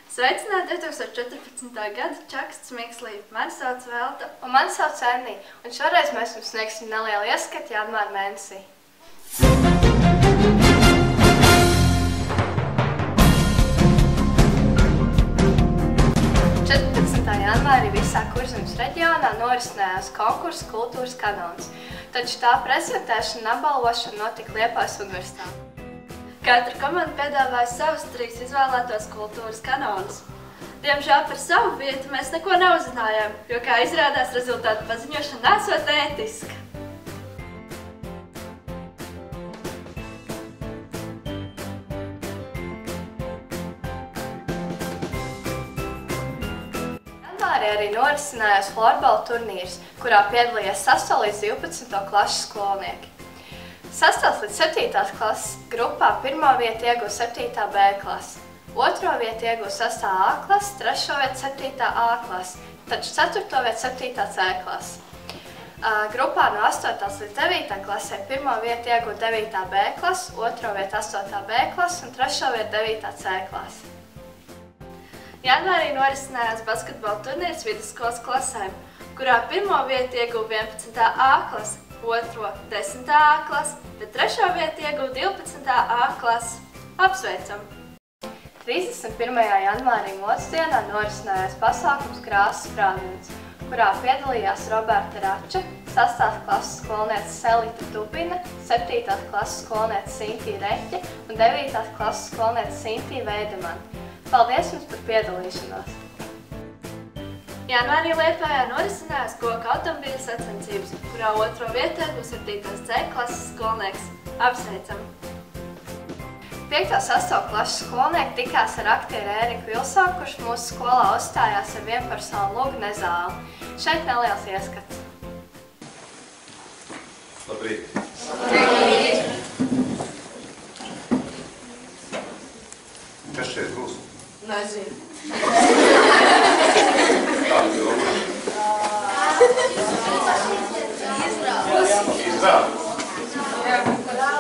Sveicināti 2014. gada Čaksts Mikslī. Mani sauc Velta. Un mani sauc Ennija. Un šoreiz mēs jums sniegsim nelielu ieskatu janvāra mēnesī. 14. janvārī visā Kurzemes reģionā norisinājās konkurss Kultūras kanons, taču tā prezentēšana un apbalvošana notika Liepājas universitātē. Katra komanda piedāvāja savus 3 izvēlētos kultūras kanonus. Diemžēl par savu vietu mēs neko neuzzinājām, jo, kā izrādās, rezultātu paziņošana nesot ētiska. Janvārī arī norisinājās florbola turnīrs, kurā piedalījās 8. līdz 12. klases skolnieki. 6. līdz 7. klases grupā 1. vietu ieguva 7. B klase, 2. vietu ieguva 6. A klase, 3. vietu 7. A klase, taču 4. vietu 7. C klase. Grupā no 8. līdz 9. klasē 1. vietu ieguva 9. B klase, 2. vietu 8. B klase un 3. vietu 9. C klase. Janvārī norisinājās basketbola turnīrs vidusskolas klasēm, kurā 1. vietu ieguva 11. A klase, 2. 10. A klase, bet 3. vietu ieguva 12. A klase. Apsveicam! 31. janvārī Mocdienā norisinājās pasākums Krāsas sprādziens, kurā piedalījās Roberta Rača, 6. klases skolniece Selita Tubina, 7. klases skolniece Sintija Reķe un 9. klases skolniece Sintija Veidemane. Paldies jums par piedalīšanos! Janvārī Liepājā norisinājās koka automobīļu sacensības, kurā 2. vietu ieguva 7. C klases skolnieks. Apsveicam! 5. un 6. klases skolnieki tikās ar aktieru Ēriku Vilsonu, kurš mūsu skolā uzstājās ar vienpersonu lugu Nezāli. Šeit neliels ieskats. Labrīt! Labrīt! Kas šeit būs? Nezinu. Kāda doma? Izrādi. Jā,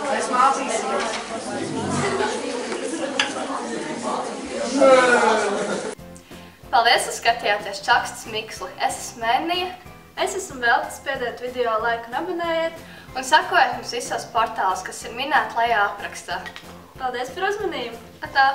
mēs mācīsimies. Paldies, ka skatījāties Čaksts Miksli. Es esmu Ennija. Es esmu Velta. Spiediet video laiku un abonējiet. Un sekojiet mums visos portālos, kas ir minēti lejā aprakstā. Paldies par uzmanību! Atā!